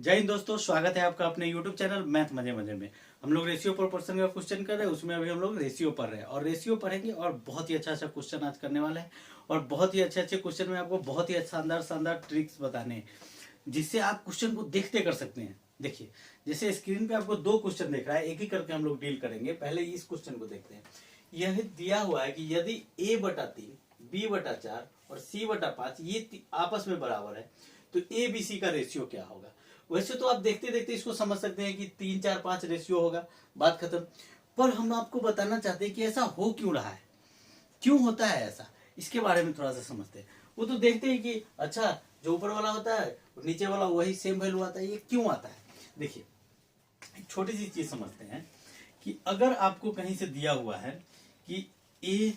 जय हिंद दोस्तों, स्वागत है आपका अपने YouTube चैनल मैथ मजे मजे में। हम लोग रेशियो पर पर्सन का क्वेश्चन कर रहे हैं, उसमें अभी हम लोग रेशियो पढ़ रहे हैं और रेशियो पढ़ेंगे और बहुत ही अच्छा क्वेश्चन आज करने वाले हैं। और बहुत ही अच्छे क्वेश्चन में आपको बहुत ही शानदार ट्रिक्स बताने हैं जिससे आप क्वेश्चन को देखते कर सकते हैं। देखिए, जैसे स्क्रीन पे आपको दो क्वेश्चन दिख रहा है, एक ही करके हम लोग डील करेंगे। पहले इस क्वेश्चन को देखते हैं। यह दिया हुआ है कि यदि a/3, b/4 और c/5 ये आपस में बराबर है तो ABC का रेशियो क्या होगा। वैसे तो आप देखते देखते इसको समझ सकते हैं कि 3, 4, 5 रेशियो होगा, बात खत्म। पर हम आपको बताना चाहते हैं कि ऐसा हो क्यों रहा है, क्यों होता है ऐसा, इसके बारे में थोड़ा सा समझते हैं। वो तो देखते हैं कि अच्छा, जो ऊपर वाला होता है नीचे वाला वही सेम वैल्यू आता है, ये क्यों आता है। देखिए, एक छोटी सी चीज समझते हैं कि अगर आपको कहीं से दिया हुआ है कि a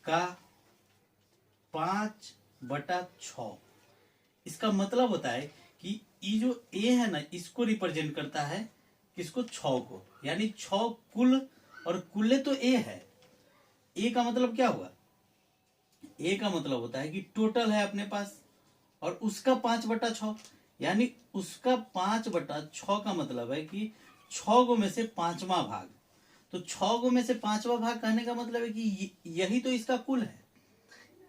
का 5/6, इसका मतलब होता है कि ये जो a है ना, इसको रिप्रेजेंट करता है किसको, 6 को। यानी 6 कुल, और कुल तो a है। a का मतलब क्या हुआ, a का मतलब होता है कि टोटल है अपने पास और उसका 5/6, यानी उसका 5/6 का मतलब है कि 6 में से 5वां भाग। तो 6 में से 5वां भाग कहने का मतलब है कि यही तो इसका कुल है।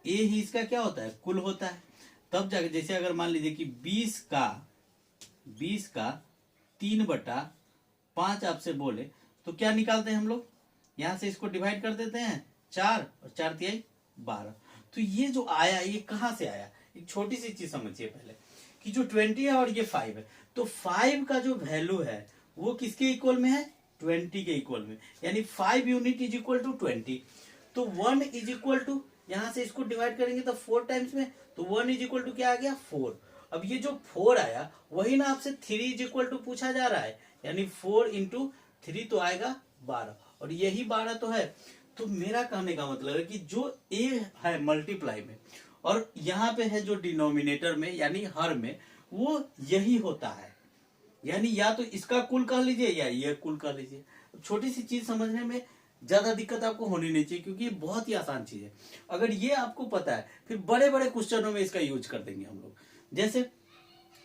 a ही इसका क्या होता है, कुल होता है। तब जाके जैसे अगर मान लीजिए कि 20 का 3/5 आपसे बोले तो क्या निकालते हैं हम लोग, यहां से इसको डिवाइड कर देते हैं 4 और 4×3 12। तो ये जो आया ये कहां से आया, एक छोटी सी चीज समझिए पहले कि जो 20 है और ये 5 है, तो 5 का जो वैल्यू है वो किसके इक्वल में है, 20 के इक्वल में। यानी 5 यूनिट इज इक्वल टू 20। तो 1 इज इक्वल टू, यहां से इसको डिवाइड करेंगे तो 4 टाइम्स में, तो 1 इज इक्वल टू क्या आ गया, 4। अब ये जो 4 आया वही ना आपसे 3 इज इक्वल टू पूछा जा रहा है, यानी 4 इंटू 3 तो आएगा 12, और यही 12 तो है। तो मेरा कहने का मतलब है कि जो a है मल्टीप्लाई में और यहाँ पे है जो डिनोमिनेटर में यानी हर में, वो यही होता है। यानी या तो इसका कुल कह लीजिए या ये कुल कह लीजिए। छोटी सी चीज समझने में ज्यादा दिक्कत आपको होनी नहीं चाहिए, क्योंकि ये बहुत ही आसान चीज है। अगर ये आपको पता है फिर बड़े बड़े क्वेश्चनों में इसका यूज कर देंगे हम लोग। जैसे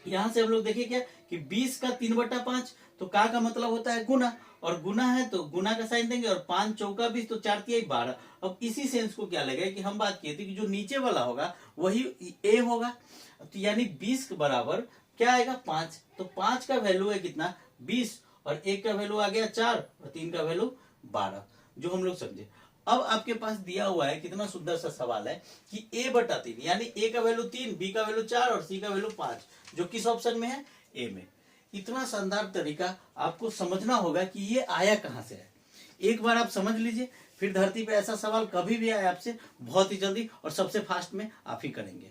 यहां से हम लोग देखिए क्या कि 20 का 3/5, तो का मतलब होता है गुना, और गुना है तो गुना का साइन देंगे, और 5 चौका 20 तो 4×3 12। अब इसी सेंस को क्या लगेगा कि हम बात किए थे कि जो नीचे वाला होगा वही ए होगा। तो यानी 20 के बराबर क्या आएगा, 5। तो 5 का वैल्यू है कितना, 20, और 1 का वैल्यू आ गया 4 और 3 का वैल्यू 12, जो हम लोग समझे। अब आपके पास दिया हुआ है, कितना सुंदर सा सवाल है कि a/3, यानी a का वैल्यू 3, b का वैल्यू 4 और c का वैल्यू 5, जो किस ऑप्शन में है, ए में। इतना शानदार तरीका आपको समझना होगा कि ये आया कहां से है। एक बार आप समझ लीजिए, फिर धरती पे ऐसा सवाल कभी भी आए आपसे, बहुत ही जल्दी और सबसे फास्ट में आप ही करेंगे।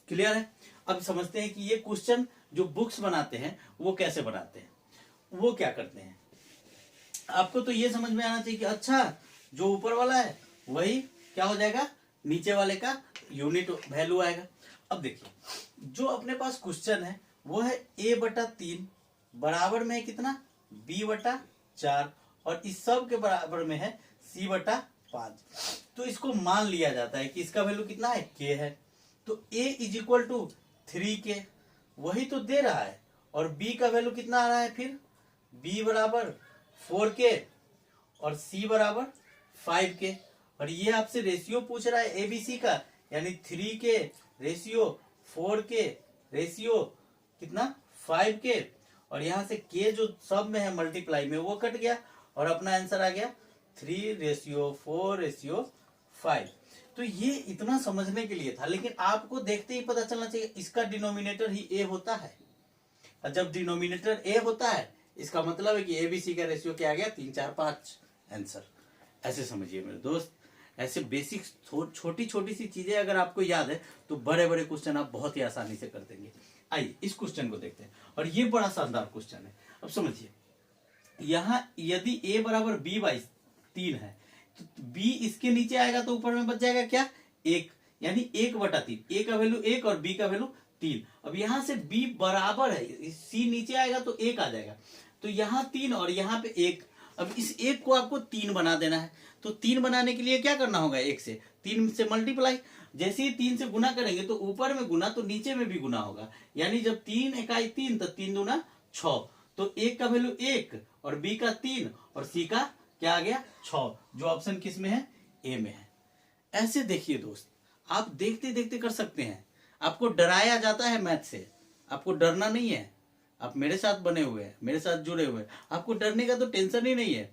क्लियर है। अब समझते हैं कि ये क्वेश्चन जो बुक्स बनाते हैं वो कैसे बनाते हैं, वो क्या करते हैं। आपको तो ये समझ में आना चाहिए कि अच्छा, जो ऊपर वाला है वही क्या हो जाएगा, नीचे वाले का यूनिट वैल्यू आएगा। अब देखिए, जो अपने पास क्वेश्चन है वो है a/3 बराबर में कितना, b/4, और इस सब के बराबर में है c/5। तो इसको मान लिया जाता है कि इसका वैल्यू कितना है, k है। तो a is equal to 3k, वही तो दे रहा है, और b का वैल्यू कितना आ रहा है, फिर b बराबर 4k और c बराबर 5k। और ये आपसे रेशियो पूछ रहा है एबीसी का, यानी 3k रेशियो 4k रेशियो कितना, 5k, और यहां से k जो सब में है मल्टीप्लाई में वो कट गया, और अपना आंसर आ गया 3:4:5। तो ये इतना समझने के लिए था, लेकिन आपको देखते ही पता चलना चाहिए इसका डिनोमिनेटर ही a होता है। और जब डिनोमिनेटर a होता है इसका मतलब है कि एबीसी का रेशियो क्या आ गया, 3, 4, 5 आंसर। ऐसे समझिए मेरे दोस्त, ऐसे बेसिक छोटी छोटी सी चीजें अगर आपको याद है तो बड़े बड़े क्वेश्चन आप बहुत ही आसानी से कर देंगे। आइए इस क्वेश्चन को देखते हैं, और ये बड़ा शानदार क्वेश्चन है। अब समझिए, यहां यदि a बराबर b/3 है तो b इसके नीचे आएगा तो ऊपर में बच जाएगा क्या, 1, यानी 1/3। a का वैल्यू 1 और b का वैल्यू 3। अब यहां से b बराबर है, c नीचे आएगा तो 1 आ जाएगा, तो यहां 3 और यहां पे 1। अब इस 1 को आपको 3 बना देना है, तो 3 बनाने के लिए क्या करना होगा, 1 से 3 से मल्टीप्लाई। जैसे ही 3 से गुना करेंगे तो ऊपर में गुना तो नीचे में भी गुना होगा, यानी जब 3 इकाई 3 तो 3 दूना 6, तो 1 का वैल्यू 1 और बी का 3 और सी का क्या आ गया 6, जो ऑप्शन किस में है, ए में है। ऐसे देखिए दोस्त, आप देखते देखते कर सकते हैं। आपको डराया जाता है मैथ से, आपको डरना नहीं है। आप मेरे साथ बने हुए हैं, मेरे साथ जुड़े हुए हैं, आपको डरने का तो टेंशन ही नहीं है।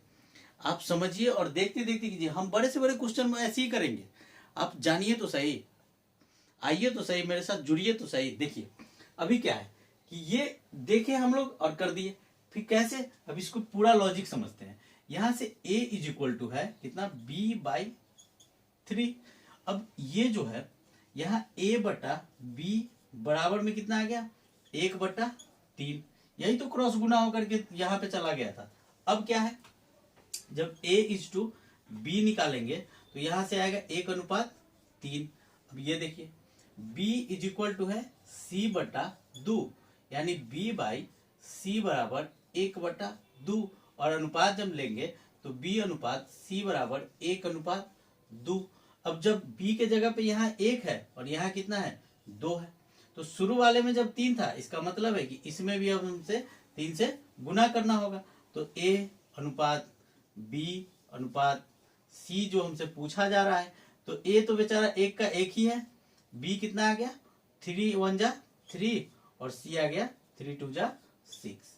आप समझिए और देखते देखते कीजिए। हम बड़े से बड़े क्वेश्चन में ऐसे ही करेंगे। आप जानिए तो सही, आइए तो सही, मेरे साथ जुड़िए तो सही। देखिए अभी क्या है कि ये देखे हम लोग और कर दिए, फिर कैसे, अब इसको पूरा लॉजिक समझते हैं। यहां से a इज इक्वल टू है कितना, b/3। अब ये जो है यहाँ a बटा b बराबर में कितना आ गया, 1/3। यही तो क्रॉस गुना होकर के यहाँ पे चला गया था। अब क्या है, जब a इज टू b निकालेंगे तो यहां से आएगा 1/3। अब ये देखिए b इज इक्वल टू है c/2, यानी b/c बराबर 1/2, और अनुपात जब लेंगे तो b अनुपात c बराबर 1/2। अब जब b के जगह पे यहाँ 1 है और यहाँ कितना है 2 है, तो शुरू वाले में जब 3 था, इसका मतलब है कि इसमें भी अब हमसे 3 से गुना करना होगा। तो a अनुपात b अनुपात c जो हमसे पूछा जा रहा है, तो a तो बेचारा 1 का 1 ही है, b कितना आ गया 3 1 जा 3 और c आ गया 3 2 जा 6।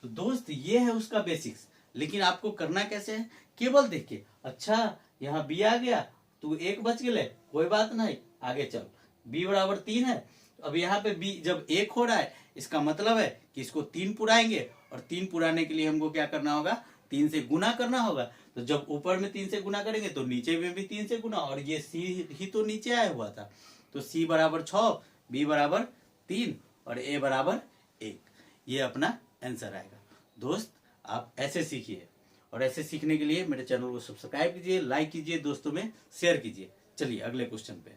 तो दोस्त ये है उसका बेसिक्स। लेकिन आपको करना कैसे है, केवल देख के, अच्छा यहाँ b आ गया तो 1 बच गए, कोई बात नहीं, आगे चल। b बराबर 3 है, अब यहाँ पे b जब 1 हो रहा है, इसका मतलब है कि इसको 3 पुराएंगे, और 3 पुराने के लिए हमको क्या करना होगा, 3 से गुना करना होगा। तो जब ऊपर में 3 से गुना करेंगे तो नीचे में भी 3 से गुना, और ये c ही तो नीचे आया हुआ था, तो c बराबर 6, b बराबर 3 और a बराबर 1। ये अपना आंसर आएगा। दोस्त आप ऐसे सीखिए, और ऐसे सीखने के लिए मेरे चैनल को सब्सक्राइब कीजिए, लाइक कीजिए, दोस्तों में शेयर कीजिए। चलिए अगले क्वेश्चन पे।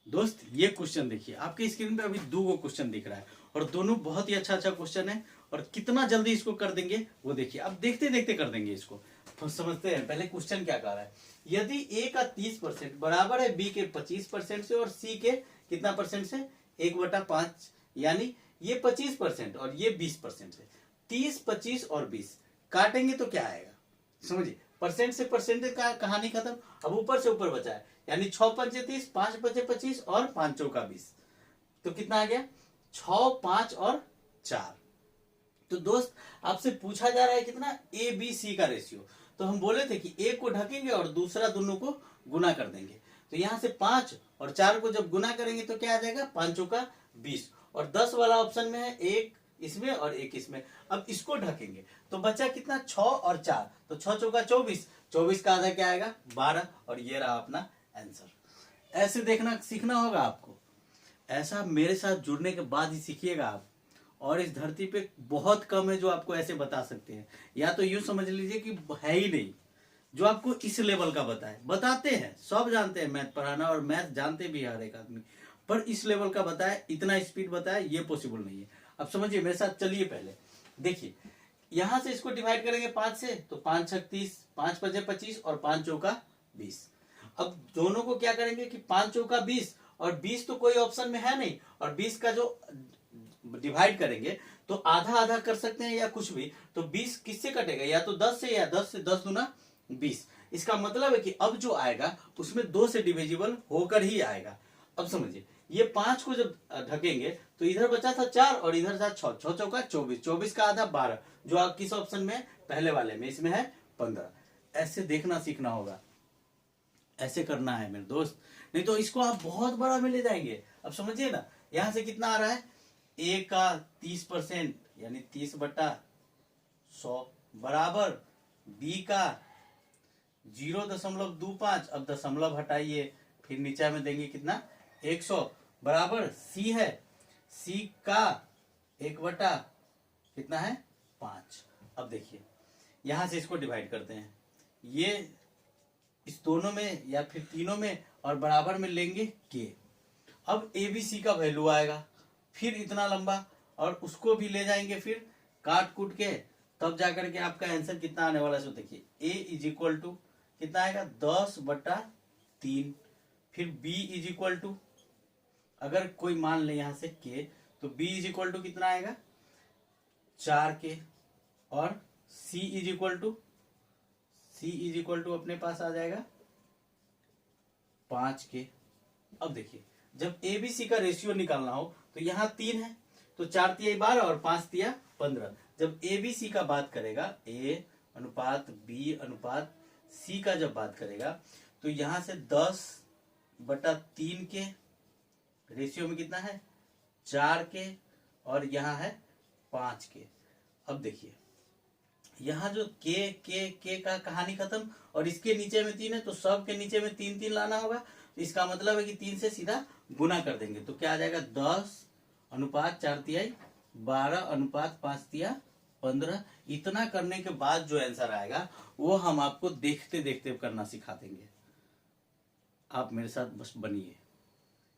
दोस्त ये क्वेश्चन देखिए, आपके स्क्रीन पे अभी 2 क्वेश्चन दिख रहा है, और दोनों बहुत ही अच्छा क्वेश्चन है, और कितना जल्दी इसको कर देंगे वो देखिए। अब देखते देखते कर देंगे इसको, तो समझते हैं। पहले क्वेश्चन क्या कह रहा है, यदि a का 30% बराबर है b के 25% से और c के कितना परसेंट से, 1/5, यानी ये 25% और ये 20% से, 30 25 और 20 काटेंगे तो क्या आएगा, समझिए। परसेंट से परसेंट का कहानी खत्म। अब ऊपर से ऊपर बचा है, यानी 6 पंचे 30, 5 बचे 25 और 5 चौका 20, तो कितना आ गया 6 5 और 4। तो दोस्त आपसे पूछा जा रहा है कितना, ए बी सी का रेशियो। तो हम बोले थे कि एक को ढकेंगे और दूसरा दोनों को गुना कर देंगे। तो यहाँ से 5 और 4 को जब गुना करेंगे तो क्या आ जाएगा, 5 चौका 20, और 10 वाला ऑप्शन में है, 1 इसमें और 1 इसमें। अब इसको ढकेंगे तो बचा कितना, 6 और 4, तो 6 चौका 24, 24 का आधा क्या आएगा 12, और ये रहा अपना आंसर। ऐसे देखना सीखना होगा आपको, ऐसा मेरे साथ जुड़ने के बाद ही सीखिएगा आप। और इस धरती पे बहुत कम है जो आपको ऐसे बता सकते हैं, या तो यूं समझ लीजिए कि है ही नहीं जो आपको इस लेवल का बताए। बताते हैं, सब जानते हैं मैथ पढ़ाना, और मैथ जानते भी हर एक आदमी, पर इस लेवल का बताए, इतना स्पीड बताए, ये पॉसिबल नहीं है। अब समझिए मेरे साथ, चलिए पहले देखिए, यहां से इसको डिवाइड करेंगे 5 से, तो 5 6 30, 5 5 25 और 5 चौका 20। अब दोनों को क्या करेंगे कि 5 चौका 20, और 20 तो कोई ऑप्शन में है नहीं, और 20 का जो डिवाइड करेंगे तो आधा आधा कर सकते हैं या कुछ भी, तो 20 किससे कटेगा, या तो 10 से, या 10 से 10 दूना 20। इसका मतलब है कि अब जो आएगा उसमें 2 से डिविजिबल होकर ही आएगा। अब समझिए, ये 5 को जब ढकेंगे तो इधर बचा था 4 और इधर था 6, 6 चौका 24, 24 का आधा 12, जो आप किस ऑप्शन में, पहले वाले में, इसमें है 15। ऐसे देखना सीखना होगा, ऐसे करना है मेरे दोस्त, नहीं तो इसको आप बहुत बड़ा में ले जाएंगे। अब समझिए ना, यहां से कितना आ रहा है, a का 30% यानी 30/100 बराबर b का 0.25, अब दशमलव हटाइए, फिर नीचे में देंगे कितना 100 बराबर c है, c का 1/, कितना है 5। अब देखिए यहां से इसको डिवाइड करते हैं, ये इस दोनों में या फिर तीनों में, और बराबर में लेंगे k। अब ए बी सी का वैल्यू आएगा, फिर इतना लंबा, और उसको भी ले जाएंगे, फिर काट कूट के तब जाकर के आपका आंसर कितना आने वाला है। सो देखिए a इज इक्वल टू कितना आएगा 10/3। फिर b इज इक्वल टू अगर कोई मान ले यहां से k, तो b इज इक्वल टू कितना आएगा 4k। और c इज इक्वल टू अपने पास आ जाएगा 5k। अब देखिए जब ए बी सी का रेशियो निकालना हो तो यहाँ 3 है, तो 4 तिया 12 और 5 तिया 15। जब ए बी सी का बात करेगा, ए अनुपात बी अनुपात सी का जब बात करेगा, तो यहां से 10/3 के रेशियो में कितना है 4k और यहाँ है 5k। अब देखिए यहाँ जो के का कहानी खत्म, और इसके नीचे में 3 है तो सब के नीचे में 3 लाना होगा। तो इसका मतलब है कि 3 से सीधा गुना कर देंगे, तो क्या आ जाएगा 10/4 तिहाई 12/5 तिया 15। इतना करने के बाद जो आंसर आएगा वो हम आपको देखते देखते करना सिखा देंगे। आप मेरे साथ बस बनिए,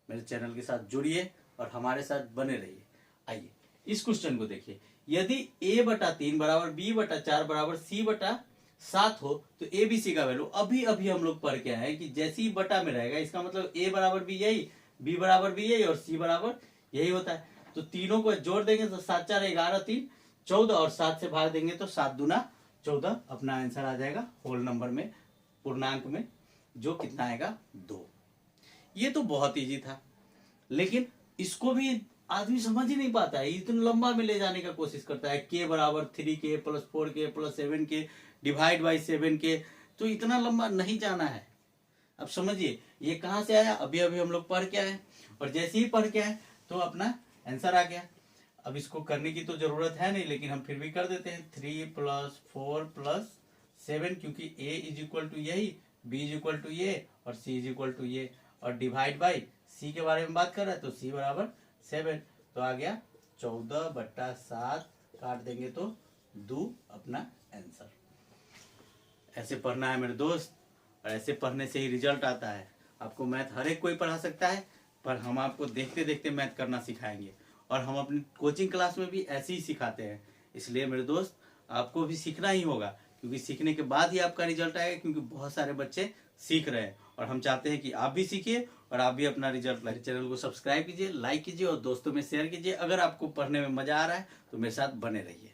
मेरे चैनल के साथ जुड़िए और हमारे साथ बने रहिए। आइए इस क्वेश्चन को देखिए, यदि a/3 बराबर b/4 बराबर c/7 हो तो ए बी सी का वैल्यू अभी अभी हम लोग पढ़ के आए कि जैसे ही बटा में रहेगा, इसका मतलब a बराबर b यही, b बराबर b यही और c बराबर यही होता है। तो तीनों को जोड़ देंगे तो 7 4 11 3 14 और 7 से भाग देंगे तो 7 दूना 14। अपना आंसर आ जाएगा होल नंबर में, पूर्णांक में, जो कितना आएगा 2। ये तो बहुत इजी था, लेकिन इसको भी आदमी समझ ही नहीं पाता है, इतना लंबा में ले जाने का कोशिश करता है। k बराबर 3k + 4k + 7k divide by 7k, तो इतना लंबा नहीं जाना है। अब समझिए ये कहां से आया, अभी अभी हम लोग पढ़ के आए, और जैसे ही पढ़ के आए तो अपना आंसर आ गया। अब इसको करने की तो जरूरत है नहीं, लेकिन हम फिर भी कर देते हैं। 3 + 4 + 7, क्योंकि a इज इक्वल टू यही, b इज इक्वल टू ये और c इज इक्वल टू ये, और डिवाइड बाई c के बारे में बात कर रहा है तो c बराबर 7। तो आ गया 14/7, काट देंगे तो 2 अपना आंसर। ऐसे पढ़ना है मेरे दोस्त, और ऐसे पढ़ने से ही रिजल्ट आता है। आपको मैथ हर एक कोई पढ़ा सकता है, पर हम आपको देखते देखते मैथ करना सिखाएंगे, और हम अपनी कोचिंग क्लास में भी ऐसे ही सिखाते हैं। इसलिए मेरे दोस्त आपको भी सीखना ही होगा, क्योंकि सीखने के बाद ही आपका रिजल्ट आएगा, क्योंकि बहुत सारे बच्चे सीख रहे हैं और हम चाहते हैं कि आप भी सीखिए और आप भी अपना रिजल्ट लाइए। चैनल को सब्सक्राइब कीजिए, लाइक कीजिए और दोस्तों में शेयर कीजिए। अगर आपको पढ़ने में मजा आ रहा है तो मेरे साथ बने रहिए।